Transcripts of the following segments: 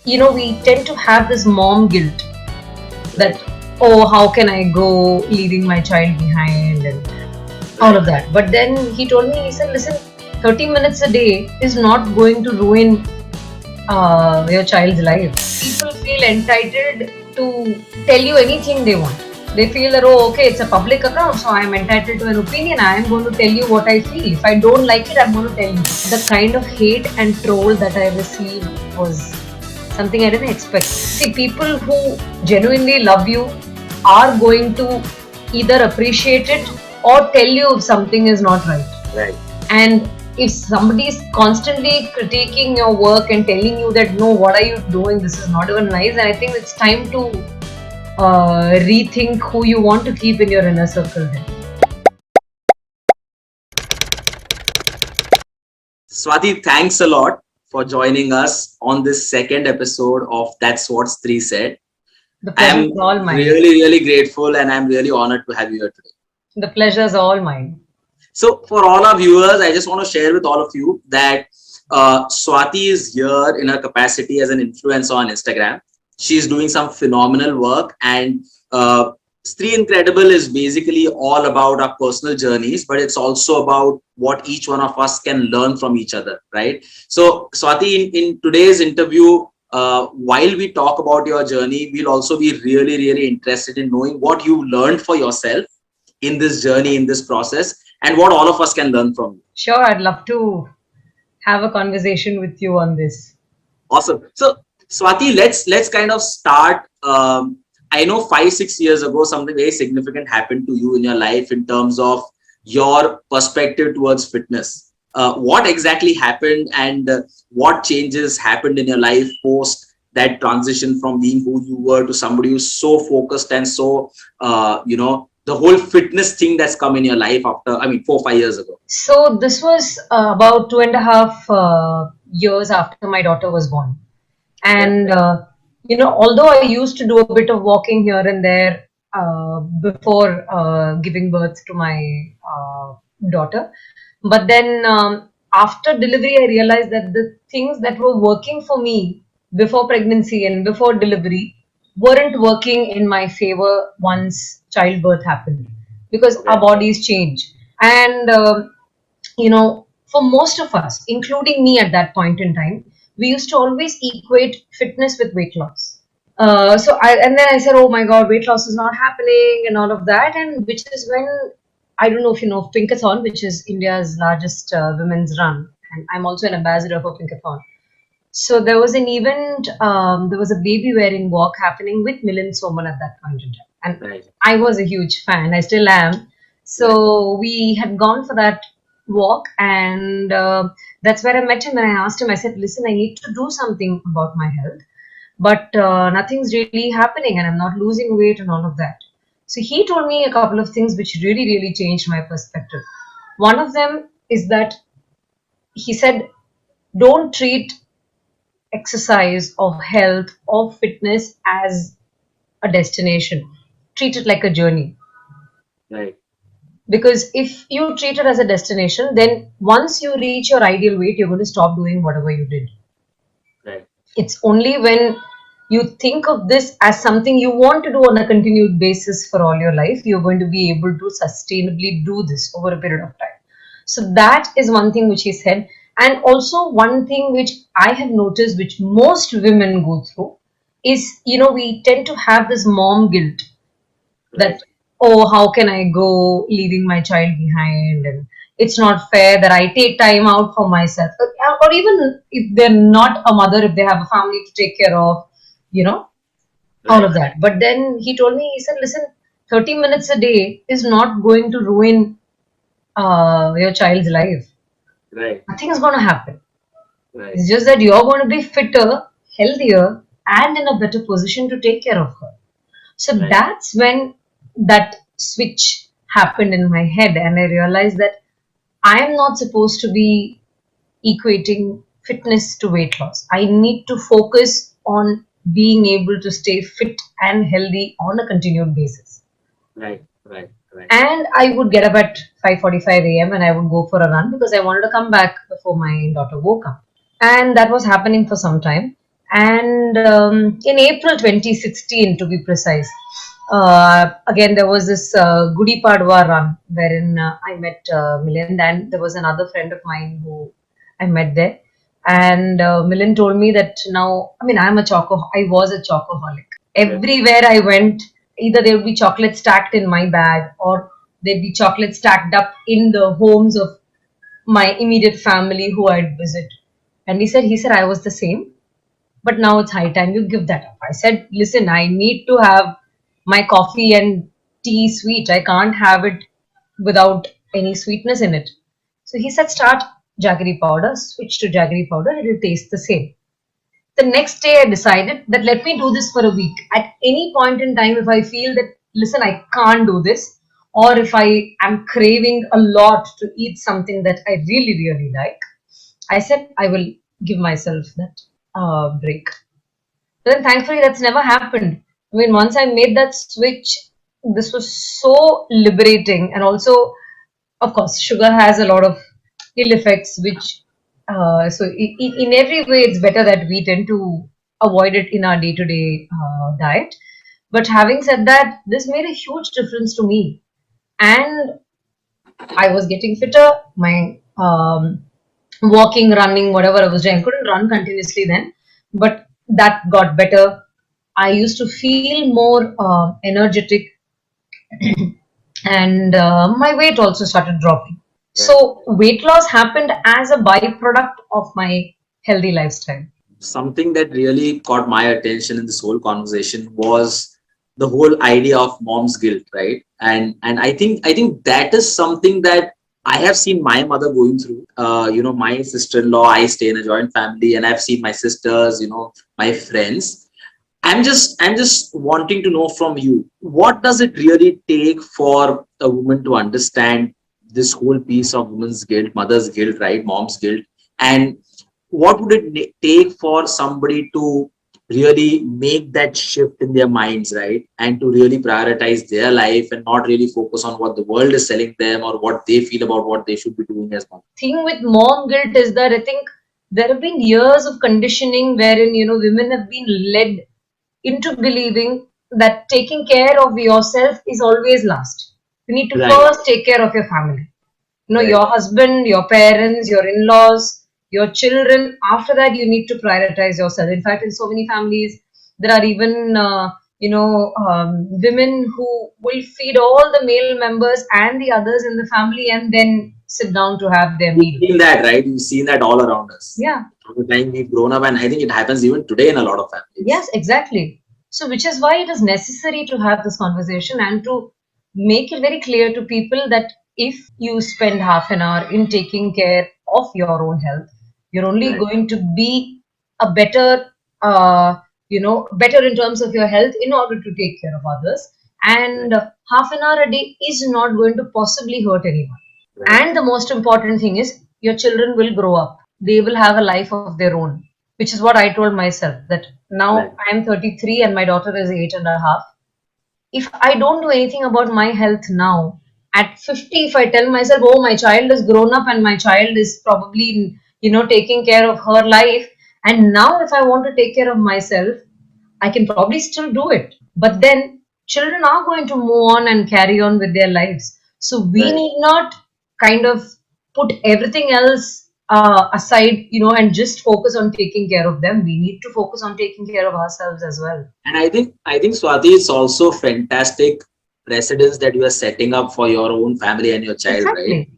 We tend to have this mom guilt that, oh, how can I go leaving my child behind and all of that. But then he told me, he said, listen, 30 minutes a day is not going to ruin your child's life. People feel entitled to tell you anything they want. They feel that, oh, okay, it's a public account, so I am entitled to an opinion. I am going to tell you what I feel. If I don't like it, I'm going to tell you. The kind of hate and troll that I received was something I didn't expect. See, people who genuinely love you are going to either appreciate it or tell you if something is not right. Right. And if somebody is constantly critiquing your work and telling you that, no, what are you doing? This is not even nice. And I think it's time to rethink who you want to keep in your inner circle then. Swati, thanks a lot for joining us on this second episode of That's What Stree Said. The pleasure is all mine. Really grateful, and I'm really honored to have you here today. The pleasure is all mine. So for all our viewers, I just want to share with all of you that Swati is here in her capacity as an influencer on Instagram. She's doing some phenomenal work, and Stree Incredible is basically all about our personal journeys, but it's also about what each one of us can learn from each other, right? So Swati, in today's interview, while we talk about your journey, we'll also be really interested in knowing what you learned for yourself in this journey, in this process, and what all of us can learn from you. Sure, I'd love to have a conversation with you on this. Awesome. So Swati, let's kind of start. I know 5-6 years ago, something very significant happened to you in your life in terms of your perspective towards fitness. What exactly happened, and what changes happened in your life post that transition from being who you were to somebody who's so focused and so, the whole fitness thing that's come in your life after, 4-5 years ago? So this was about 2.5 years after my daughter was born. And, although I used to do a bit of walking here and there before giving birth to my daughter, but then after delivery, I realized that the things that were working for me before pregnancy and before delivery weren't working in my favor once childbirth happened, because our bodies change. And, for most of us, including me at that point in time, we used to always equate fitness with weight loss. And then I said, oh my God, weight loss is not happening and all of that. And which is when, I don't know if you know Pinkathon, which is India's largest women's run. And I'm also an ambassador for Pinkathon. So there was an event, there was a baby wearing walk happening with Milind Soman at that point in time. And I was a huge fan, I still am. So we had gone for that walk, and that's where I met him, and I asked him, I said, listen, I need to do something about my health, but nothing's really happening and I'm not losing weight and all of that. So he told me a couple of things which really changed my perspective. One of them is that he said, don't treat exercise or health or fitness as a destination. Treat it like a journey. Right. Because if you treat it as a destination, then once you reach your ideal weight, you're going to stop doing whatever you did. Right. It's only when you think of this as something you want to do on a continued basis for all your life, you're going to be able to sustainably do this over a period of time. So that is one thing which he said. And also one thing which I have noticed, which most women go through, is, we tend to have this mom guilt that, oh, how can I go leaving my child behind, and it's not fair that I take time out for myself, or even if they're not a mother, if they have a family to take care of, all of that. But then he told me, he said, listen, 30 minutes a day is not going to ruin your child's life. Right. Nothing is going to happen. Right. It's just that you're going to be fitter, healthier, and in a better position to take care of her. So that's when that switch happened in my head, and I realized that I am not supposed to be equating fitness to weight loss. I need to focus on being able to stay fit and healthy on a continued basis. Right. And I would get up at 5:45 a.m. and I would go for a run because I wanted to come back before my daughter woke up. And that was happening for some time. And in April 2016, to be precise, again there was this Gudi Padwa run wherein I met Milind, and there was another friend of mine who I met there. And Milind told me that now, I mean, I was a chocoholic. Everywhere I went, either there would be chocolate stacked in my bag, or there'd be chocolate stacked up in the homes of my immediate family who I'd visit. And he said I was the same, but now it's high time you give that up. I said, listen, I need to have my coffee and tea sweet. I can't have it without any sweetness in it. So he said, start jaggery powder, switch to jaggery powder, it will taste the same. The next day, I decided that let me do this for a week. At any point in time, if I feel that, listen, I can't do this, or if I am craving a lot to eat something that I really, really like, I said I will give myself that break. But then thankfully, that's never happened. I mean, once I made that switch, this was so liberating. And also, of course, sugar has a lot of ill effects, which, so in every way, it's better that we tend to avoid it in our day to day diet. But having said that, this made a huge difference to me. And I was getting fitter. My walking, running, whatever I was doing, I couldn't run continuously then, but that got better. I used to feel more energetic, and my weight also started dropping. So, weight loss happened as a byproduct of my healthy lifestyle. Something that really caught my attention in this whole conversation was the whole idea of mom's guilt, right? And I think that is something that I have seen my mother going through. My sister-in-law, I stay in a joint family, and I've seen my sisters, my friends. I'm just wanting to know from you, what does it really take for a woman to understand this whole piece of woman's guilt, mother's guilt, right? Mom's guilt. And what would it take for somebody to really make that shift in their minds, right? And to really prioritize their life and not really focus on what the world is selling them or what they feel about what they should be doing as mom. Thing with mom guilt is that I think there have been years of conditioning wherein women have been led into believing that taking care of yourself is always last. You need to Right, first take care of your family. right. Your husband, your parents, your in-laws, your children. After that, you need to prioritize yourself. In fact, in so many families, there are even women who will feed all the male members and the others in the family and then sit down to have their We've meal. seen that, right? We've seen that all around us. Yeah. From the time we've grown up, and I think it happens even today in a lot of families. Yes, exactly. So, which is why it is necessary to have this conversation and to make it very clear to people that if you spend half an hour in taking care of your own health, you're only Right. going to be a better in terms of your health in order to take care of others. And half an hour a day is not going to possibly hurt anyone. Right. And the most important thing is your children will grow up. They will have a life of their own, which is what I told myself that now Right. I am 33 and my daughter is 8.5. If I don't do anything about my health now, at 50, if I tell myself, oh, my child is grown up and my child is probably, taking care of her life, and now if I want to take care of myself, I can probably still do it. But then children are going to move on and carry on with their lives. So we Right. need not kind of put everything else aside, and just focus on taking care of them. We need to focus on taking care of ourselves as well. And I think Swati, it's also fantastic precedence that you are setting up for your own family and your child, right? Exactly.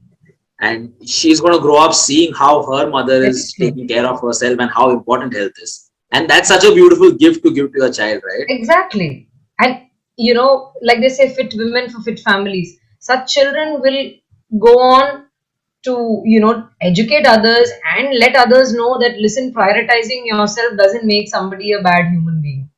And she's going to grow up seeing how her mother is Exactly. taking care of herself and how important health is. And that's such a beautiful gift to give to your child, right? Exactly. And, like they say, fit women for fit families. Such children will go on to, educate others and let others know that, listen, prioritizing yourself doesn't make somebody a bad human being.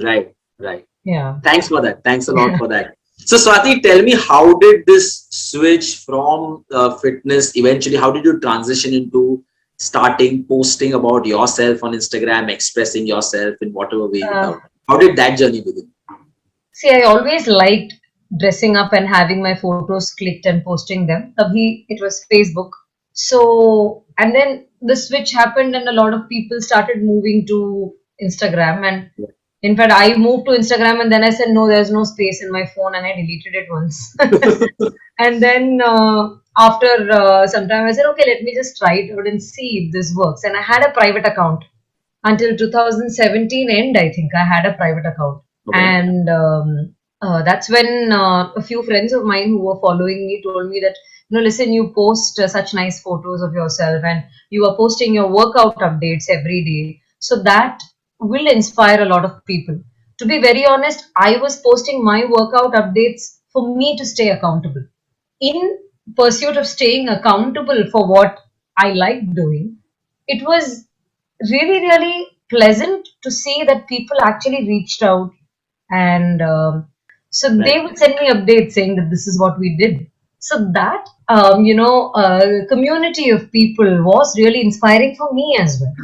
Right, right. Yeah. Thanks for that. Thanks a lot for that. So Swati, tell me, how did this switch from fitness eventually, how did you transition into starting posting about yourself on Instagram, expressing yourself in whatever way you Uh, love? How did that journey begin? See, I always liked dressing up and having my photos clicked and posting them. Tabhi it was Facebook. So, and then the switch happened and a lot of people started moving to Instagram. And Yeah. in fact, I moved to Instagram and then I said, no, there's no space in my phone, and I deleted it once. And then after some time, I said, okay, let me just try it out and see if this works. And I had a private account until 2017 end, I think. I had a private account. Okay. And that's when a few friends of mine who were following me told me that, listen, you post such nice photos of yourself, and you are posting your workout updates every day. So that will inspire a lot of people. To be very honest, I was posting my workout updates for me to stay accountable. In pursuit of staying accountable for what I like doing, it was really, really pleasant to see that people actually reached out, and so they Right. would send me updates saying that this is what we did. So that community of people was really inspiring for me as well.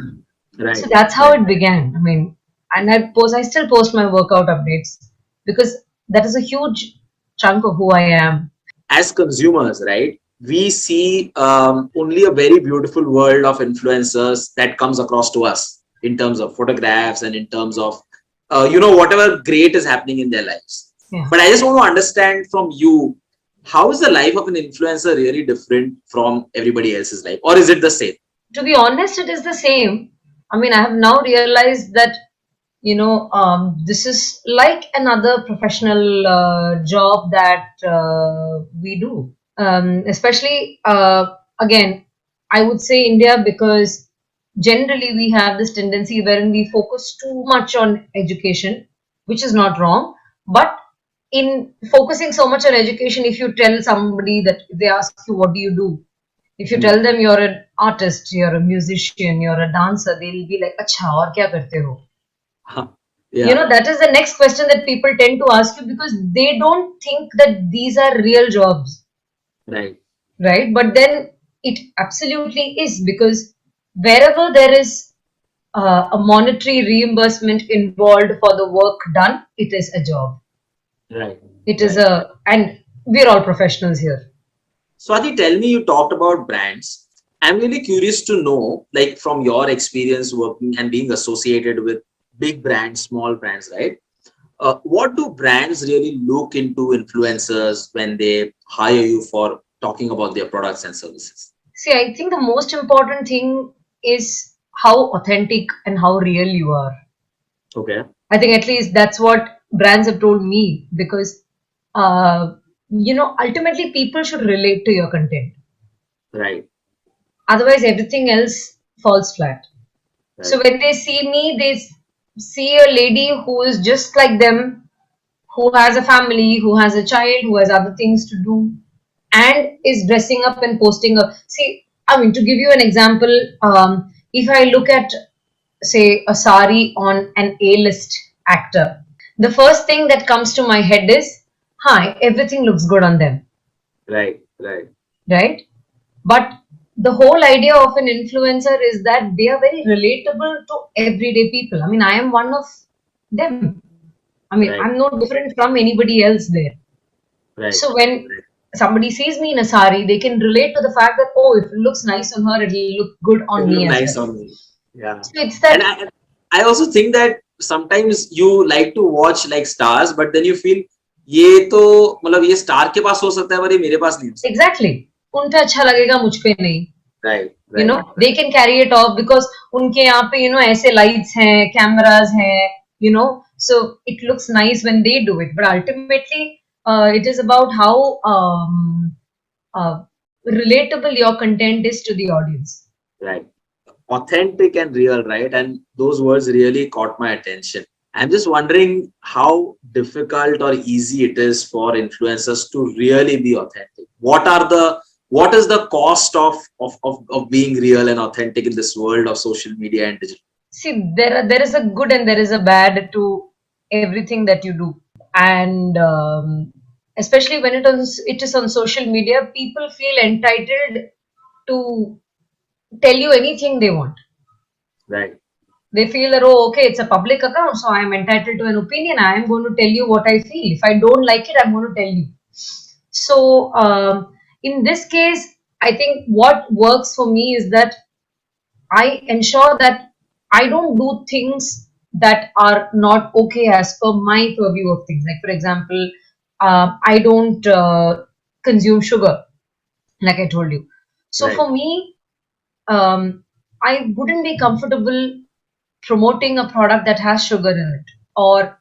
So Right. that's how Right. it began. I mean, and I still post my workout updates because that is a huge chunk of who I am. As consumers, right, we see only a very beautiful world of influencers that comes across to us in terms of photographs and in terms of, whatever great is happening in their lives. Yeah. But I just want to understand from you, how is the life of an influencer really different from everybody else's life? Or is it the same? To be honest, it is the same. I mean, I have now realized that, this is like another professional job that we do. Especially, again, I would say India, because generally we have this tendency wherein we focus too much on education, which is not wrong. But in focusing so much on education, if you tell somebody that, if they ask you, what do you do? If you Hmm. tell them you're an artist, you're a musician, you're a dancer, they'll be like, "Acha, aur kya karte ho?" Yeah. That is the next question that people tend to ask you, because they don't think that these are real jobs, Right. right? But then it absolutely is, because wherever there is a monetary reimbursement involved for the work done, it is a job. Right. It is Right. and we're all professionals here. Swati, tell me, you talked about brands. I'm really curious to know, like from your experience working and being associated with big brands, small brands, right? What do brands really look into influencers when they hire you for talking about their products and services? See, I think the most important thing is how authentic and how real you are. Okay. I think at least that's what brands have told me, because, ultimately people should relate to your content. Right. Otherwise, everything else falls flat. So Right. when they see me, they see a lady who is just like them, who has a family, who has a child, who has other things to do, and is dressing up and posting a. See, I mean, to give you an example, if I look at, say, a sari on an A-list actor, the first thing that comes to my head is, hi, everything looks good on them, Right. Right. right? But the whole idea of an influencer is that they are very relatable to everyday people. I mean, I am one of them. I mean, Right. I'm no different from anybody else there. Right. So when somebody sees me in a sari, they can relate to the fact that, oh, if it looks nice on her, it'll look good It on look me as nice well. on me. Yeah. So it's And that. I also think that sometimes you like to watch like stars, but then you feel ये तो मतलब ये star के पास हो सकता है पर ये मेरे पास नहीं हो सकता. Exactly. उन पे अच्छा लगेगा, मुझ पे नहीं. Right. You Right. know, they can carry it off because उनके यहाँ पे, ऐसे lights हैं, cameras हैं, so it looks nice when they do it. But ultimately, it is about how uh, relatable your content is to the audience. Right. Authentic and real, right? And those words really caught my attention. I'm just wondering how difficult or easy it is for influencers to really be authentic. What is the cost of being real and authentic in this world of social media and digital? See, there is a good and there is a bad to everything that you do, and especially when it is on social media, people feel entitled to tell you anything they want. Right. They feel that, oh, okay, it's a public account, so I am entitled to an opinion. I am going to tell you what I feel. If I don't like it, I'm going to tell you. So, in this case, I think what works for me is that I ensure that I don't do things that are not okay as per my purview of things. Like, for example, I don't consume sugar, like I told you. So Right. for me, I wouldn't be comfortable promoting a product that has sugar in it. Or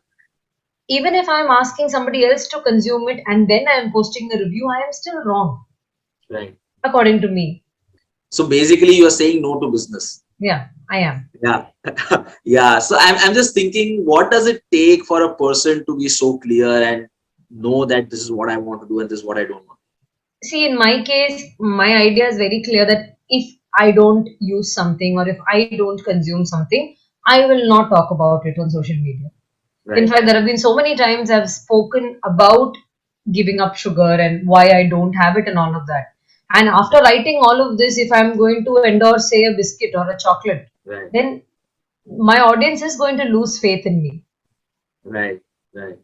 even if I'm asking somebody else to consume it and then I'm posting a review, I am still wrong, Right. according to me. So basically, you are saying no to business. Yeah, I am. Yeah. Yeah. So I'm just thinking, what does it take for a person to be so clear and know that this is what I want to do and this is what I don't want? See, in my case, my idea is very clear that if I don't use something or if I don't consume something, I will not talk about it on social media. In Right. fact, there have been so many times I've spoken about giving up sugar and why I don't have it and all of that. And after writing all of this, if I'm going to endorse, say, a biscuit or a chocolate, Right. then my audience is going to lose faith in me. Right. Right.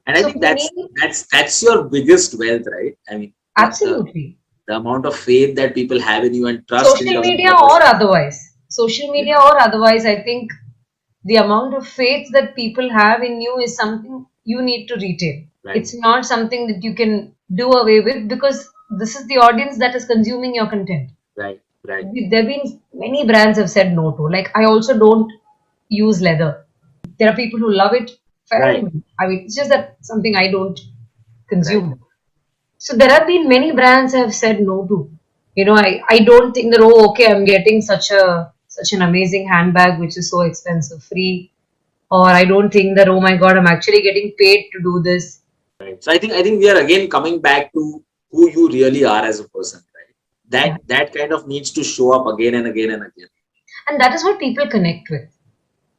And I So think for me, that's your biggest wealth, right? I mean, absolutely. the amount of faith that people have in you and trust in Social terms of media what you're or saying. otherwise. Social Yeah. media or otherwise, I think the amount of faith that people have in you is something you need to retain. Right. It's not something that you can do away with because this is the audience that is consuming your content. Right. Right. There have been many brands have said no to. Like, I also don't use leather. There are people who love it. Fair Right. enough. I mean, it's just that something I don't Right. consume. So there have been many brands I have said no to. I don't think that, oh, okay, I'm getting such an amazing handbag which is so expensive free, or I don't think that, oh my God, I'm actually getting paid to do this. Right. So I think we are again coming back to who you really are as a person, right? Yeah. That kind of needs to show up again and again and again. And that is what people connect with.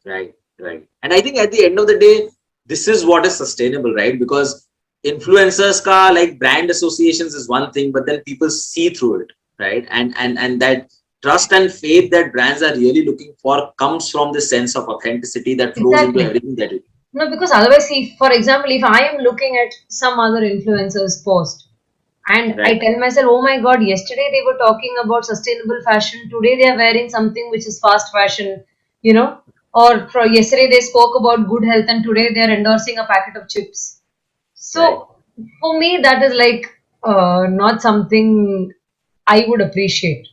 Right. Right. And I think at the end of the day, this is what is sustainable, right? Because influencers ka like brand associations is one thing, but then people see through it, right? And that trust and faith that brands are really looking for comes from the sense of authenticity that flows into Exactly. everything that you do. No, because otherwise, see, for example, if I am looking at some other influencer's post and I Right. tell myself, oh my God, yesterday they were talking about sustainable fashion, today they are wearing something which is fast fashion, you know, or for yesterday they spoke about good health and today they are endorsing a packet of chips. Right. So for me, that is like not something I would appreciate.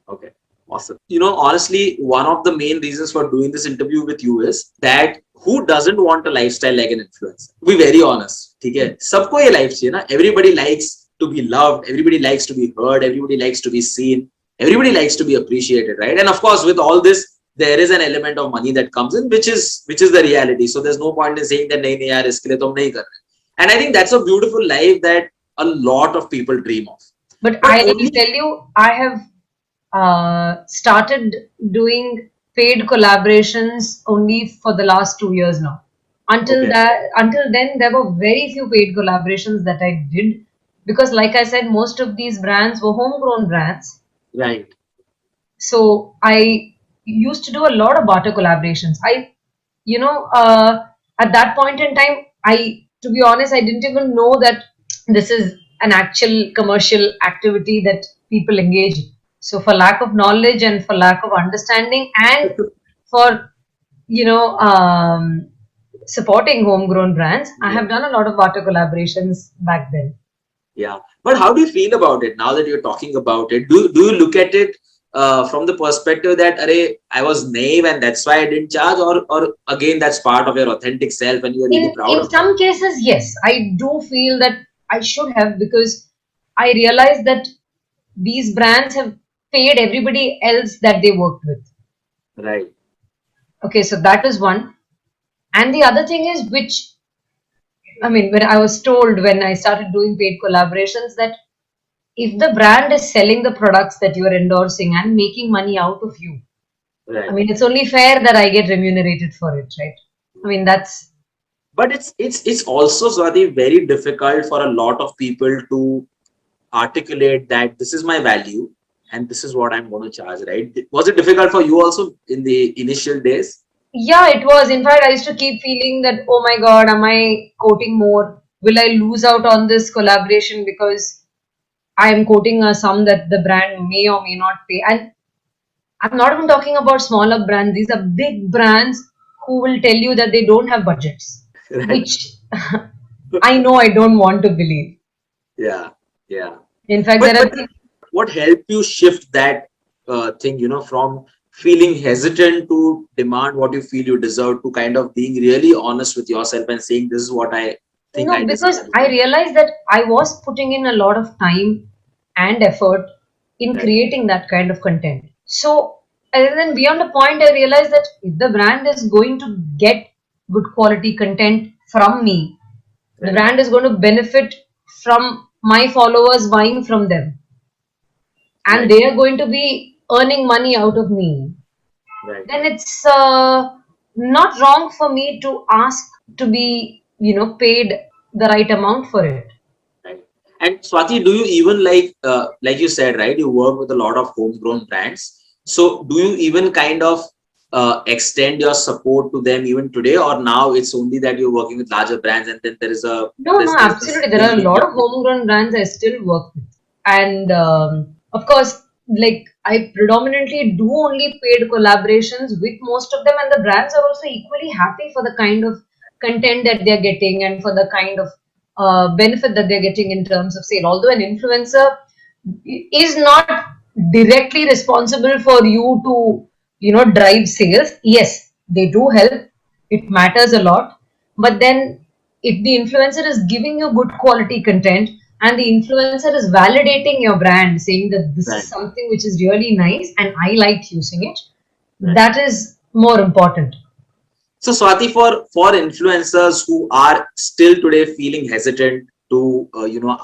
Okay, awesome. Honestly, one of the main reasons for doing this interview with you is that who doesn't want a lifestyle like an influencer? To be very honest, ठीक है? सबको ये life चाहिए ना? Everybody likes to be loved. Everybody likes to be heard. Everybody likes to be seen. Everybody likes to be appreciated, right? And of course, with all this, there is an element of money that comes in, which is the reality. So there's no point in saying that नहीं नहीं यार इसके लिए तो हम नहीं कर रहे. And I think that's a beautiful life that a lot of people dream of. But But I will only tell you, I have started doing paid collaborations only for the last 2 years now. okay, Until then, there were very few paid collaborations that I did because, like I said, most of these brands were homegrown brands. right. So I used to do a lot of barter collaborations. You know, at that point in time, to be honest, I didn't even know that this is an actual commercial activity that people engage in. So for lack of knowledge and for lack of understanding and for, you know, supporting homegrown brands, I Yeah. have done a lot of barter collaborations back then. Yeah. But how do you feel about it now that you're talking about it? Do you look at it from the perspective that I was naive and that's why I didn't charge, or again that's part of your authentic self and you're really proud In of that? some cases, yes, I do feel that I should have because I realized that these brands have paid everybody else that they worked with. Right. Okay, so that is one. And the other thing is, which I mean, when I was told when I started doing paid collaborations, that if the brand is selling the products that you are endorsing and making money out of you, I Right. mean, it's only fair that I get remunerated for it, right? I mean, that's But it's also, Swati, very difficult for a lot of people to articulate that this is my value and this is what I'm going to charge, right? Was it difficult for you also in the initial days? yeah, it was. In fact, I used to keep feeling that, oh my God, am I quoting more? Will I lose out on this collaboration because I am quoting a sum that the brand may or may not pay? And I'm not even talking about smaller brands. These are big brands who will tell you that they don't have budgets, Right. which I know I don't want to believe. Yeah. Yeah. In fact, But there are things. what helped you shift that thing, from feeling hesitant to demand what you feel you deserve to kind of being really honest with yourself and saying, this is what I think No, I deserve? because I realized that I was putting in a lot of time and effort in Right. creating that kind of content. So, and then beyond a point, I realized that if the brand is going to get good quality content from me, the Right. brand is going to benefit from my followers buying from them, and Right. they are going to be earning money out of me, Right. then it's not wrong for me to ask to be, paid the right amount for it. Right. And Swati, do you even like you said, right? You work with a lot of homegrown brands. So do you even kind of extend your support to them even today, or now it's only that you're working with larger brands and then there is a No, no, there's this absolutely. There are link a lot of between. homegrown brands I still work with. And of course, like I predominantly do only paid collaborations with most of them, and the brands are also equally happy for the kind of content that they're getting and for the kind of benefit that they're getting in terms of sale. Although an influencer is not directly responsible for you to, drive sales, yes, they do help. It matters a lot. But then if the influencer is giving you good quality content and the influencer is validating your brand, saying that this is Right. something which is really nice and I liked using it, Right. that is more important. So Swati, for influencers who are still today feeling hesitant to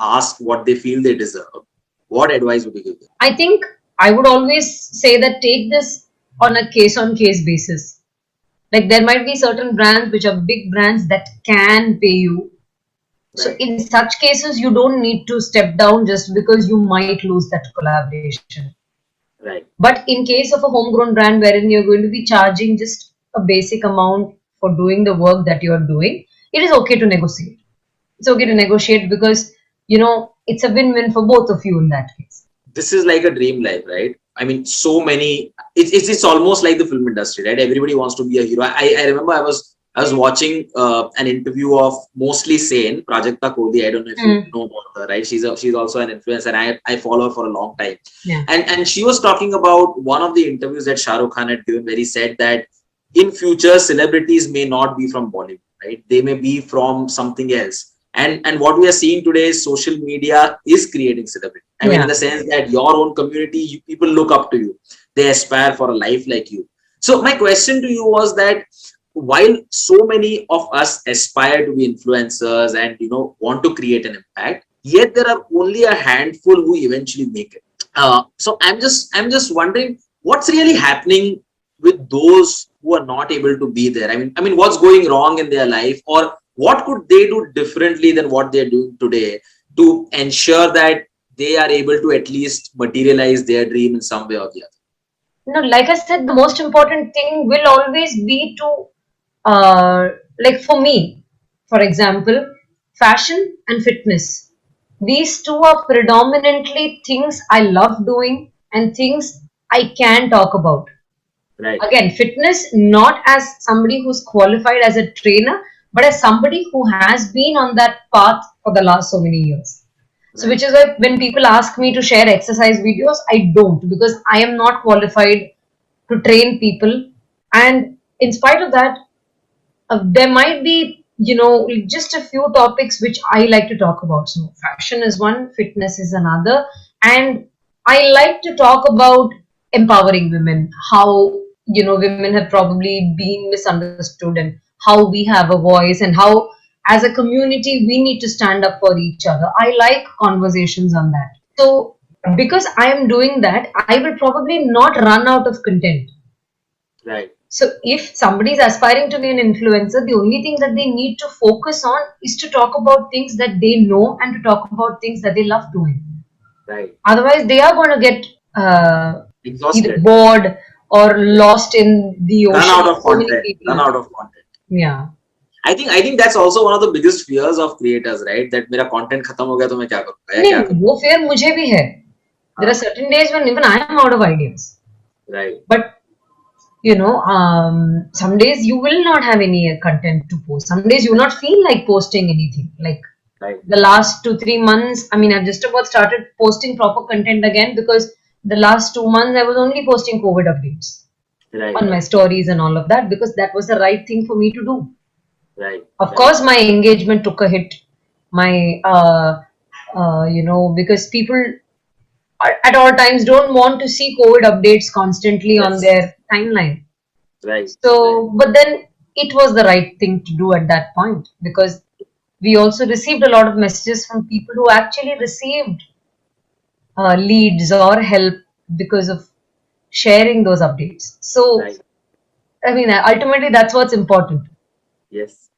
ask what they feel they deserve, what advice would you give them? I think I would always say that take this on a case on case basis. Like there might be certain brands which are big brands that can pay you. So Right. in such cases, you don't need to step down just because you might lose that collaboration. Right. But in case of a homegrown brand wherein you're going to be charging just a basic amount for doing the work that you're doing, it is okay to negotiate. It's okay to Right. negotiate because, it's a win-win for both of you in that case. This is like a dream life, right? I mean, so many. It's almost like the film industry, right? Everybody wants to be a hero. I remember I was watching an interview of Mostly Sane, Prajakta Kohli. I don't know if you Mm. know about her, right? She's also an influencer. I follow her for a long time, Yeah. and she was talking about one of the interviews that Shah Rukh Khan had given, where he said that in future celebrities may not be from Bollywood, right? They may be from something else. And what we are seeing today is social media is creating celebrity. I mean, in Yeah. the sense that your own community, people look up to you. They aspire for a life like you. So my question to you was that while so many of us aspire to be influencers and want to create an impact, yet there are only a handful who eventually make it. So I'm just wondering what's really happening with those who are not able to be there. I mean, what's going wrong in their life, or what could they do differently than what they're doing today to ensure that they are able to at least materialize their dream in some way or the other? Like I said, the most important thing will always be to, like for me, for example, fashion and fitness. These two are predominantly things I love doing and things I can talk about. Right. Again, fitness not as somebody who's qualified as a trainer, but as somebody who has been on that path for the last so many years. So, Right. which is why when people ask me to share exercise videos, I don't, because I am not qualified to train people. And in spite of that, there might be, just a few topics which I like to talk about. So, fashion is one, fitness is another. And I like to talk about empowering women, how, women have probably been misunderstood, and how we have a voice, and how, as a community, we need to stand up for each other. I like conversations on that. So, because I am doing that, I will probably not run out of content. Right. So if somebody is aspiring to be an influencer, the only thing that they need to focus on is to talk about things that they know and to talk about things that they love doing. Right. Otherwise, they are going to get either Exhausted. bored or Yeah. lost in the Run ocean out of of so many content. Run people. out of content. Yeah. I think that's also one of the biggest fears of creators, right? That मेरा content खत्म हो गया तो मैं क्या करूँगा या क्या नहीं, करूँ? वो fear मुझे भी है. There are हाँ. certain days when even I am out of ideas. Right. But some days you will not have any content to post. Some days you will not feel like posting anything. Like Right. the last 2 3 months, I mean, I've just about started posting proper content again, because the last 2 months I was only posting COVID updates Right. on my stories and all of that, because that was the right thing for me to do. Right. Of Right. course, my engagement took a hit. My, because people at all times don't want to see COVID updates constantly on Yes. their timeline. Right. Right. So, but then it was the right thing to do at that point, because we also received a lot of messages from people who actually received leads or help because of sharing those updates. So, Right. I mean, ultimately, that's what's important. Yes.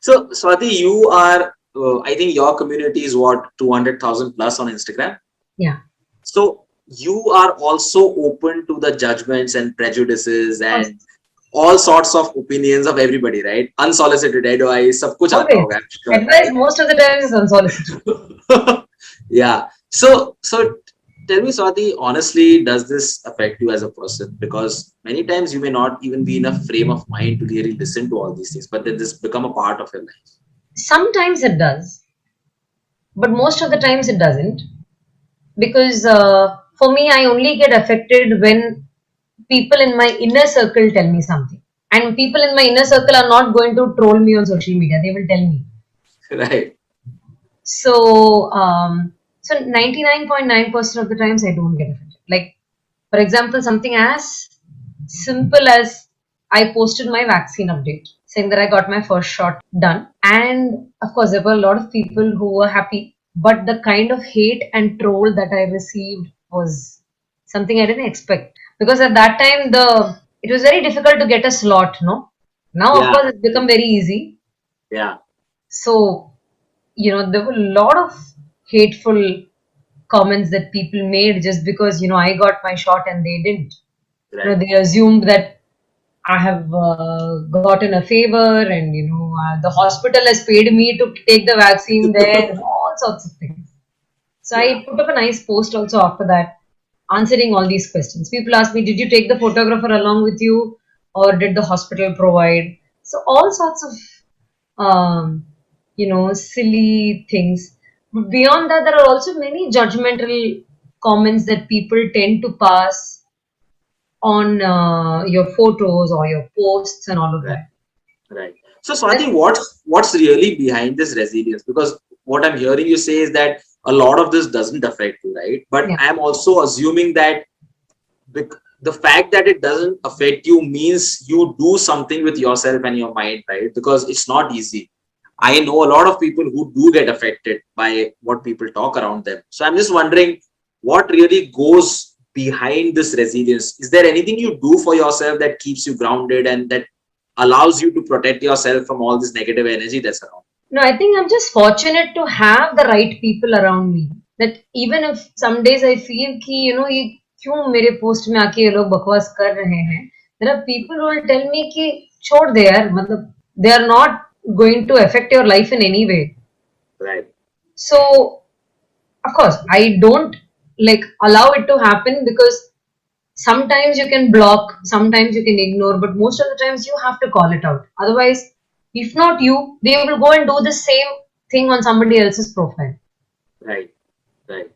So, Swati, you are, I think your community is what, 200,000 plus on Instagram. Yeah. So, you are also open to the judgments and prejudices Of course. and all sorts of opinions of everybody, right? Unsolicited advice, सब कुछ आता Always. होगा, I'm sure, Advice right? most of the time is unsolicited. Yeah. So tell me, Swati, honestly, does this affect you as a person? Because many times you may not even be in a frame of mind to really listen to all these things, but then this become a part of your life. Sometimes it does, but most of the times it doesn't. Because for me, I only get affected when people in my inner circle tell me something. And people in my inner circle are not going to troll me on social media, they will tell me. Right. So 99.9% of the times I don't get affected. Like, for example, something as simple as I posted my vaccine update saying that I got my first shot done. And of course, there were a lot of people who were happy, but the kind of hate and troll that I received was something I didn't expect. Because at that time, it was very difficult to get a slot, no? Now, of Yeah. course, it's become very easy. Yeah. So, there were a lot of hateful comments that people made just because, I got my shot and they didn't. Right. They assumed that I have gotten a favor, and, the hospital has paid me to take the vaccine there, and all sorts of things. So Yeah. I put up a nice post also after that, answering all these questions. People asked me, did you take the photographer along with you, or did the hospital provide? So all sorts of silly things. But beyond that, there are also many judgmental comments that people tend to pass on your photos or your posts and all of Right. that. Right. So, Swati, what's really behind this resilience? Because what I'm hearing you say is that a lot of this doesn't affect you, right? But Yeah. I'm also assuming that the fact that it doesn't affect you means you do something with yourself and your mind, right? Because it's not easy. I know a lot of people who do get affected by what people talk around them. So I'm just wondering what really goes behind this resilience. Is there anything you do for yourself that keeps you grounded and that allows you to protect yourself from all this negative energy that's around? No, I think I'm just fortunate to have the right people around me. That even if some days I feel कि ये क्यों मेरे post में आके ये लोग बकवास कर रहे हैं, there are people who will tell me कि छोड़ दे यार, मतलब they are not going to affect your life in any way. Right. So of course I don't like allow it to happen, because sometimes you can block, sometimes you can ignore, but most of the times you have to call it out. Otherwise, if not you, they will go and do the same thing on somebody else's profile. Right. Right.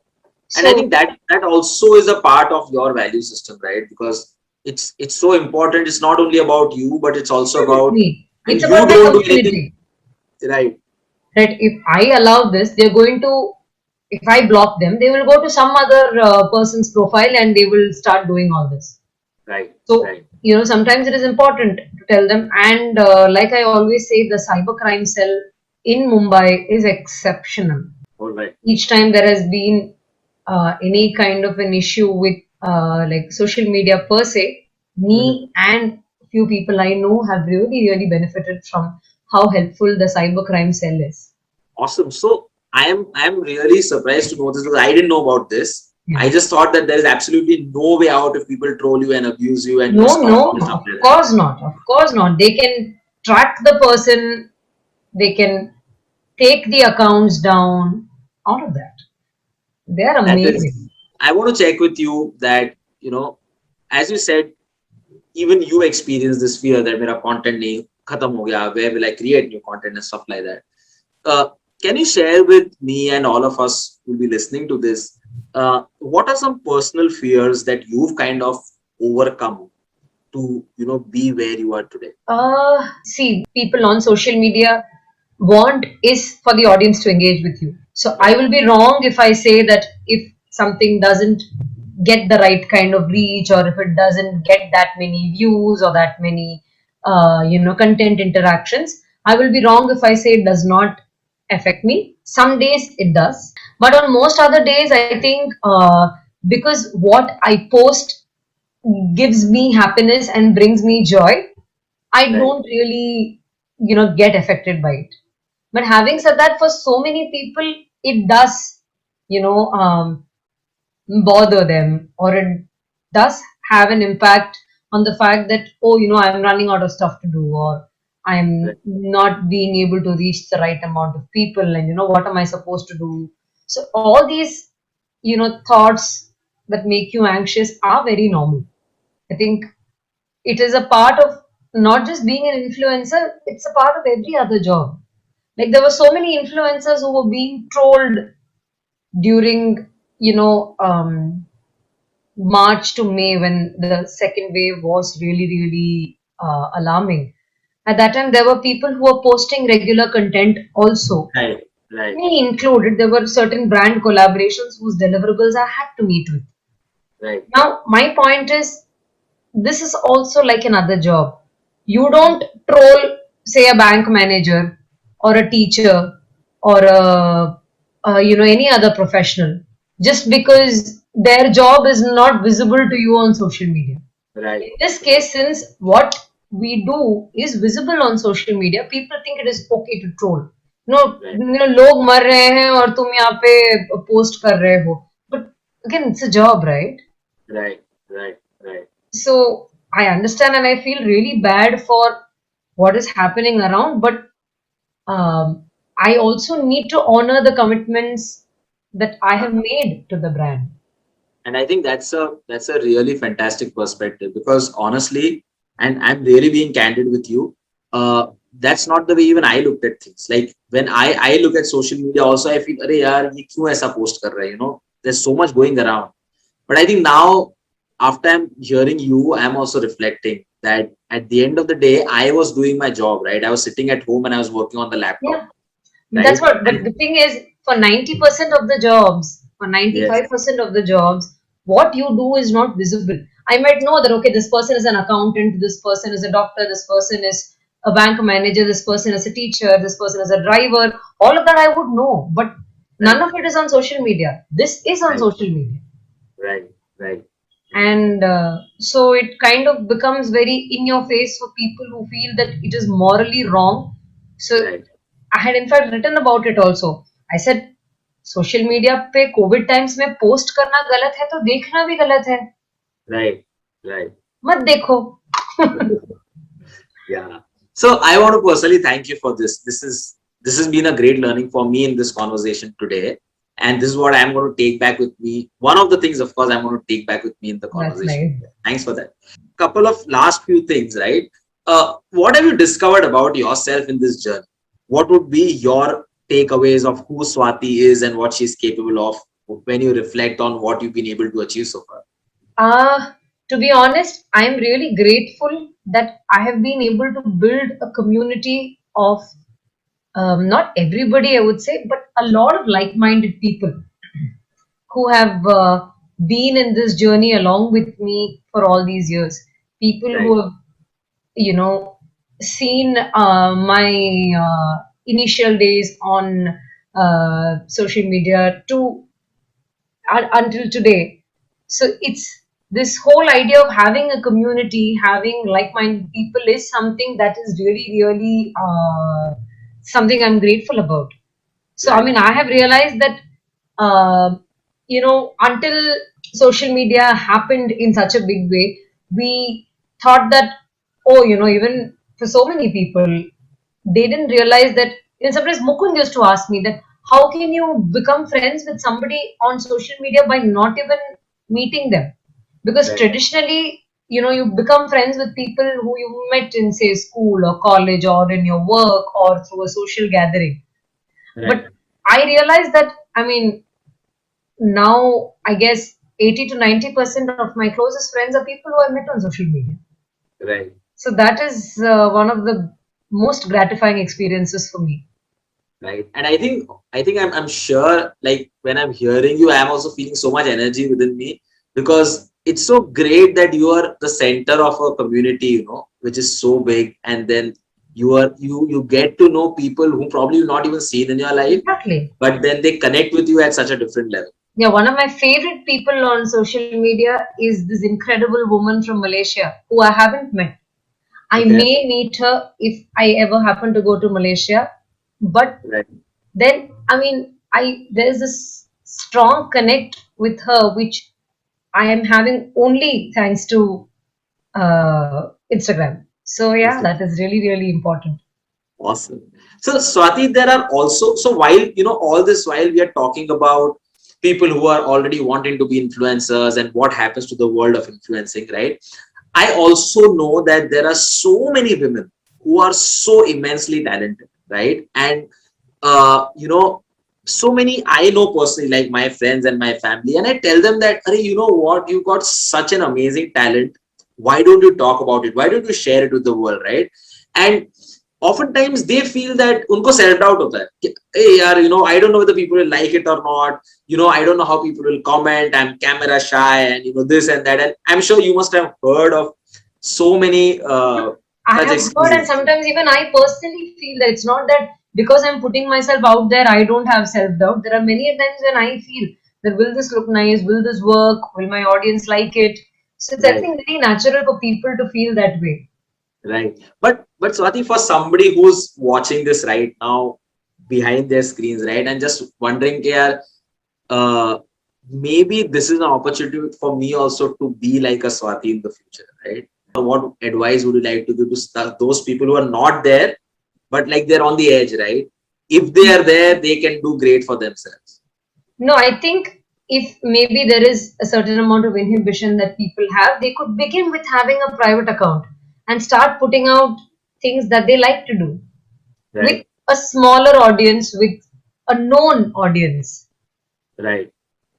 And I So think that also is a part of your value system, right? Because it's so important. It's not only about you, but it's also with about, me, and it's you about my don't do anything, community. right? Right? If I allow this, they're going to. If I block them, they will go to some other person's profile and they will start doing all this. Right. So, Right. sometimes it is important to tell them. And like I always say, the cybercrime cell in Mumbai is exceptional. All right. Each time there has been any kind of an issue with like social media per se, Mhm. me and few people I know have really, really benefited from how helpful the cybercrime cell is. Awesome. So I am really surprised to know this because I didn't know about this. Yeah. I just thought that there is absolutely no way out if people troll you and abuse you and No, stalk no, you and stuff of like that. course not. Of course not. They can track the person, they can take the accounts down, all of that. They are That is, amazing. I want to check with you that, as you said, even you experience this fear that मेरा content नहीं खत्म हो गया, where will I create new content and stuff like that. Uh, can you share with me and all of us who will be listening to this, what are some personal fears that you've kind of overcome to be where you are today? See, people on social media want is for the audience to engage with you. So I Right, will be wrong if I say that if something doesn't get the right kind of reach, or if it doesn't get that many views or that many content interactions. I will be wrong if I say it does not affect me. Some days it does, but on most other days I think because what I post gives me happiness and brings me joy, I right, don't really, get affected by it. But having said that, for so many people, it does, you know, bother them, or it does have an impact on the fact that, oh, I'm running out of stuff to do, or right, I'm not being able to reach the right amount of people, and, what am I supposed to do? So all these, thoughts that make you anxious are very normal. I think it is a part of not just being an influencer, it's a part of every other job. Like there were so many influencers who were being trolled during, March to May, when the second wave was really, really alarming. At that time, there were people who were posting regular content also. right, right, Me included, there were certain brand collaborations whose deliverables I had to meet with. right, Now, my point is, this is also like another job. You don't troll, say, a bank manager or a teacher or any other professional just because their job is not visible to you on social media. right, In this case, since what we do is visible on social media, people think it is okay to troll. right, लोग मर रहे हैं और तुम यहाँ पे post कर रहे हो. But again, it's a job, right? right, right, right. So I understand and I feel really bad for what is happening around, but I also need to honor the commitments that I have made to the brand. And I think that's a really fantastic perspective, because honestly, and I'm really being candid with you, that's not the way even I looked at things. Like when I look at social media also, I feel, अरे यार ये क्यों ऐसा post कर रहा है, there's so much going around. But I think now, after I'm hearing you, I'm also reflecting that at the end of the day, I was doing my job, right? I was sitting at home and I was working on the laptop, Yeah, that's right? what And the thing is. For 90% of the jobs, for yes, 95% of the jobs, what you do is not visible. I might know that, okay, this person is an accountant, this person is a doctor, this person is a bank manager, this person is a teacher, this person is a driver. All of that I would know, but none right, of it is on social media. This is on right, social media. right, right, And so it kind of becomes very in your face for people who feel that it is morally wrong. So right, I had in fact written about it also. I said social media पे Covid times में post करना गलत है तो देखना भी गलत है. right, right. मत देखो. Yeah. So I want to personally thank you for this. This has been a great learning for me in this conversation today. And this is what I'm going to take back with me. One of the things, of course, I'm going to take back with me in the That's conversation. nice. Thanks for that. Couple of last few things, right? What have you discovered about yourself in this journey? What would be your takeaways of who Swati is and what she's capable of when you reflect on what you've been able to achieve so far? Uh, to be honest, I am really grateful that I have been able to build a community of not everybody, I would say, but a lot of like minded people who have been in this journey along with me for all these years. People Right, who have, seen my initial days on social media to until today. So it's this whole idea of having a community, having like-minded people is something that is really, really something I'm grateful about. So, I right, mean, I have realized that, until social media happened in such a big way, we thought that, oh, even for so many people, they didn't realize that. In some ways, Mukund used to ask me that, how can you become friends with somebody on social media by not even meeting them? Because right, traditionally, you become friends with people who you met in, say, school or college or in your work or through a social gathering. But Right. I realized that, I mean, now I guess 80 to 90% of my closest friends are people who I met on social media. Right. So that is one of the most gratifying experiences for me. Right. And I think I'm sure, like when I'm hearing you, I'm also feeling so much energy within me, because it's so great that you are the center of a community, which is so big, and then you get to know people who probably you've not even seen in your life, Exactly. but then they connect with you at such a different level. Yeah, one of my favorite people on social media is this incredible woman from Malaysia who I haven't met. I Okay. may meet her if I ever happen to go to Malaysia, but Right. then I mean, I there's this strong connect with her which I am having only thanks to Instagram. So yeah, that is really really important. Awesome. So Swati, there are also, so while all this while we are talking about people who are already wanting to be influencers and what happens to the world of influencing, right? I also know that there are so many women who are so immensely talented, right? And so many I know personally, like my friends and my family, and I tell them that, Arey, you know what, you got such an amazing talent. Why don't you talk about it? Why don't you share it with the world, right? And oftentimes they feel that उनको self doubt होता है कि, hey यार, I don't know whether people will like it or not. I don't know how people will comment. I'm camera shy, and this and that. And I'm sure you must have heard of so many I such have heard, and excuses. sometimes even I personally feel that it's not that because I'm putting myself out there, I don't have self doubt. There are many times when I feel that will this look nice? Will this work? Will my audience like it? So it's, I Right. think, very natural for people to feel that way. Right. But Swati, for somebody who's watching this right now behind their screens, right, and just wondering, yeah, uh, maybe this is an opportunity for me also to be like a Swati in the future, right? What advice would you like to give to those people who are not there, but like they're on the edge, right? If they are there, they can do great for themselves. No, I think if maybe there is a certain amount of inhibition that people have, they could begin with having a private account and start putting out things that they like to do with Right. a smaller audience, with a known audience. Right.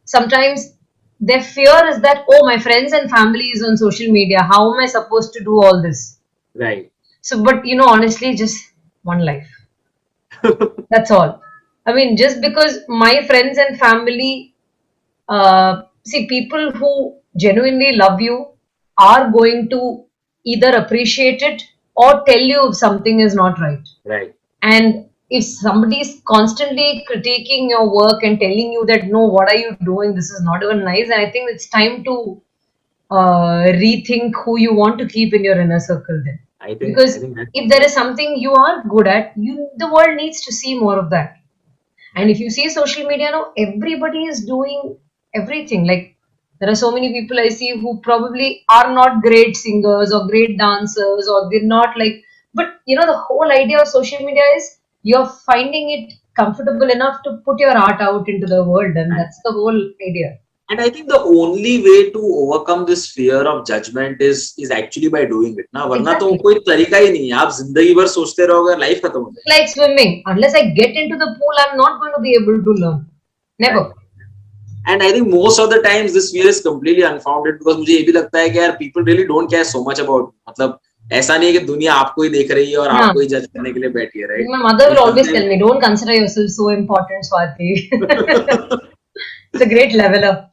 Sometimes their fear is that, oh, my friends and family is on social media. How am I supposed to do all this? Right. So, but honestly, just one life. That's all. I mean, just because my friends and family, see, people who genuinely love you are going to either appreciate it or tell you if something is not right. Right. And if somebody is constantly critiquing your work and telling you that, no, what are you doing? This is not even nice. And I think it's time to rethink who you want to keep in your inner circle then. I Because think that. if there is something you are good at, the world needs to see more of that. And if Right. you see social media now, everybody is doing everything. Like there are so many people I see who probably are not great singers or great dancers, or they're not like, but the whole idea of social media is you're finding it comfortable enough to put your art out into the world, and Right. that's the whole idea. And I think the only way to overcome this fear of judgment is actually by doing it. ना वरना तो Exactly. कोई तरीका ही नहीं है. आप जिंदगी भर सोचते रहोगे, लाइफ खत्म हो जाएगी. Like swimming. Unless I get into the pool, I'm not going to be able to learn. Right. Never. And I think most of the times this fear is completely unfounded, because मुझे ये भी लगता है कि यार people really don't care so much about, मतलब ऐसा नहीं है कि दुनिया आपको ही देख रही है और Yeah. आपको ही जज करने के लिए बैठी है, right? My mother And will always tell sometimes me, don't consider yourself so important, Swati. It's a great leveler.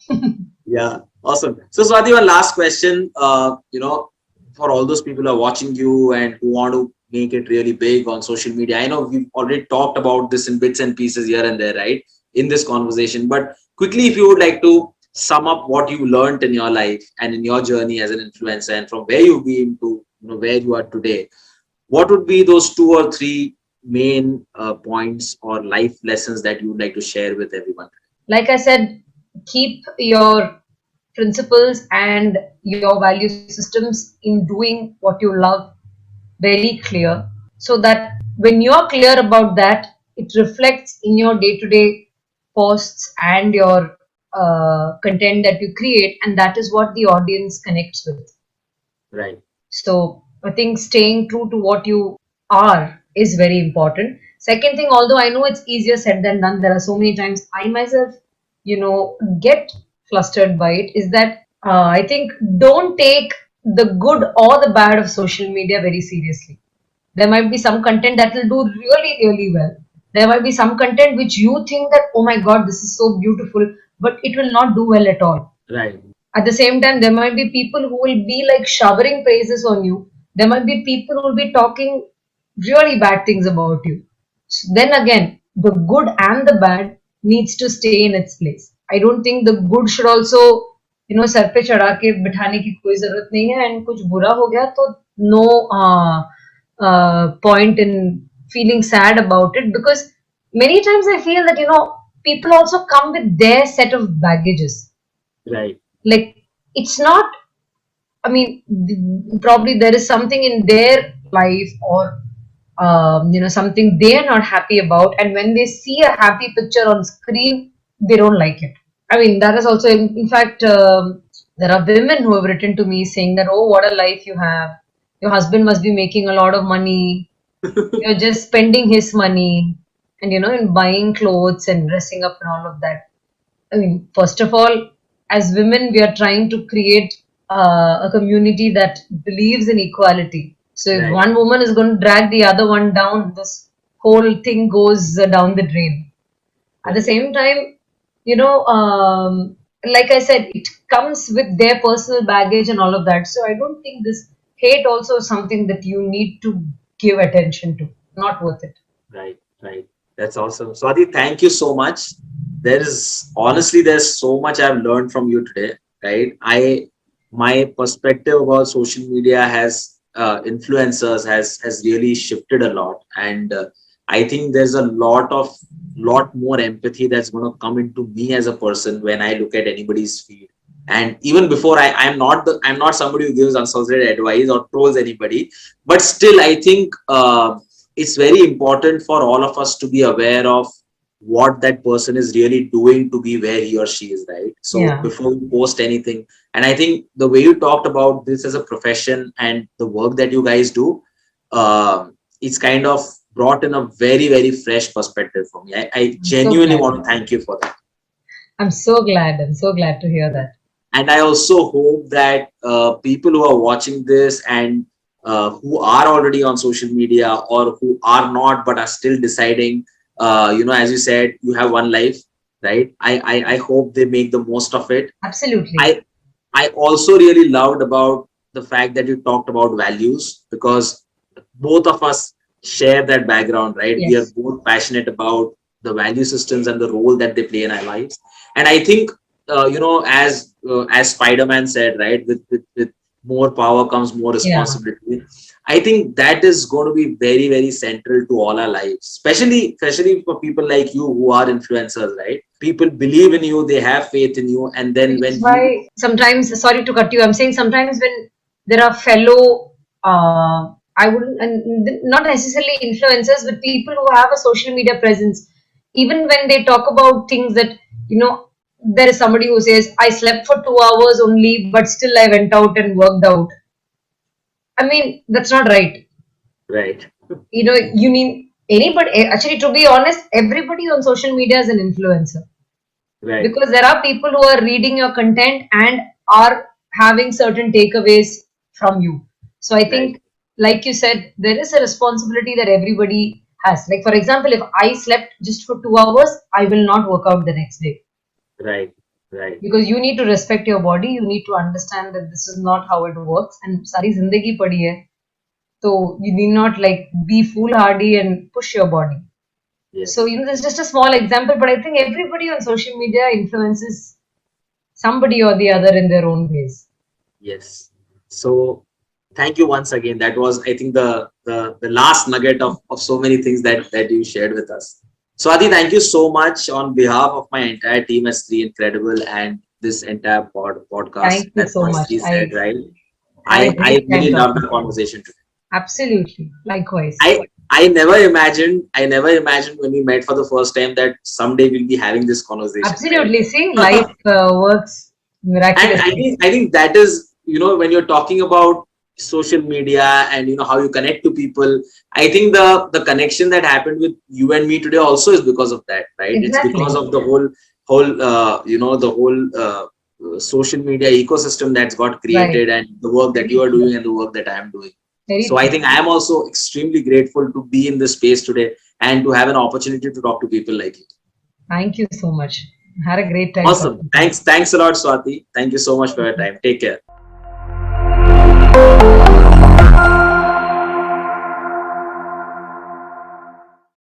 yeah, awesome. So Swati, one last question. For all those people who are watching you and who want to make it really big on social media, I know we've already talked about this in bits and pieces here and there, right, in this conversation. But quickly, if you would like to sum up what you learned in your life and in your journey as an influencer, and from where you've been to where you are today, what would be those two or three main points or life lessons that you would like to share with everyone? Like I said, keep your principles and your value systems in doing what you love very clear, so that when you're clear about that, it reflects in your day to day posts and your content that you create, and that is what the audience connects with. Right. So I think staying true to what you are is very important. Second thing, although I know it's easier said than done, there are so many times I myself, get flustered by it, is that I think don't take the good or the bad of social media very seriously. There might be some content that will do really, really well. There might be some content which you think that, oh my God, this is so beautiful, but it will not do well at all. Right. At the same time, there might be people who will be like showering praises on you. There might be people who will be talking really bad things about you. So then again, the good and the bad needs to stay in its place. I don't think the good should also, sir पे चढ़ा के बिठाने की कोई जरूरत नहीं है, and कुछ बुरा हो गया तो no point in feeling sad about it, because many times I feel that people also come with their set of baggages. Right. Like, it's not, I mean, probably there is something in their life, or something they are not happy about, and when they see a happy picture on screen, they don't like it. I mean, that is also, in fact, there are women who have written to me saying that, oh, what a life you have, your husband must be making a lot of money, you're just spending his money, and in buying clothes and dressing up and all of that. I mean, first of all, as women, we are trying to create a community that believes in equality. So if Right. one woman is going to drag the other one down, this whole thing goes down the drain. At the Right. same time, like I said, it comes with their personal baggage and all of that. So I don't think this hate also is something that you need to give attention to. Not worth it. Right. Right. That's awesome. Swati, thank you so much. There's so much I've learned from you today. Right. My perspective about social media has influencers has really shifted a lot, and I think there's a lot more empathy that's going to come into me as a person when I look at anybody's feed. And even before, I'm not somebody who gives unsolicited advice or trolls anybody, but still I think it's very important for all of us to be aware of what that person is really doing to be where he or she is, right? So Yeah, before we post anything, and I think the way you talked about this as a profession and the work that you guys do, it's kind of brought in a very, very fresh perspective for me. I I'm so genuinely glad. want to thank you for that. I'm so glad. I'm so glad to hear that. And I also hope that people who are watching this and who are already on social media or who are not but are still deciding, as you said, you have one life, right? I hope they make the most of it. Absolutely. I I also really loved about the fact that you talked about values, because both of us share that background, right? We are Yes. both passionate about the value systems and the role that they play in our lives. And I think, as Spider-Man said, right, with more power comes more Yeah. responsibility. I think that is going to be very, very central to all our lives, especially for people like you who are influencers, right? People believe in you, they have faith in you, and then Which when is you, why sometimes, sorry to cut you, I'm saying sometimes when there are fellow, I wouldn't, and not necessarily influencers, but people who have a social media presence, even when they talk about things that, there is somebody who says, I slept for 2 hours only, but still I went out and worked out. I mean, that's not right. right, You need anybody, actually, to be honest, everybody on social media is an influencer, right, because there are people who are reading your content and are having certain takeaways from you. So I right, think, like you said, there is a responsibility that everybody has. Like, for example, if I slept just for 2 hours, I will not work out the next day, right, right. because you need to respect your body. You need to understand that this is not how it works, and sari zindagi padi hai, so you need not like be foolhardy and push your body. So, Yes, there's just a small example, but I think everybody on social media influences somebody or the other in their own ways. yes. So thank you once again. That was, I think, the last nugget of so many things that you shared with us. So Adi, thank you so much on behalf of my entire team at Stree Incredible and this entire podcast. Thank you As so much. Stree said, right? I had a I great time really loved talking the to you. conversation today. Absolutely. Likewise. I never imagined when we met for the first time that someday we'll be having this conversation, right? Absolutely. See, life works And miraculously. I think that is, when you're talking about social media and how you connect to people. I think the connection that happened with you and me today also is because of that, right? It's because Exactly. of the whole the whole social media ecosystem that's got Right. created, and the work that you Very are true. doing and the work that I am doing. Very So I true. think I am also extremely grateful to be in this space today and to have an opportunity to talk to people like you. Thank you so much. Had a great time Awesome. talking to you. Thanks a lot, Swati. Thank you so much for your time. Take care.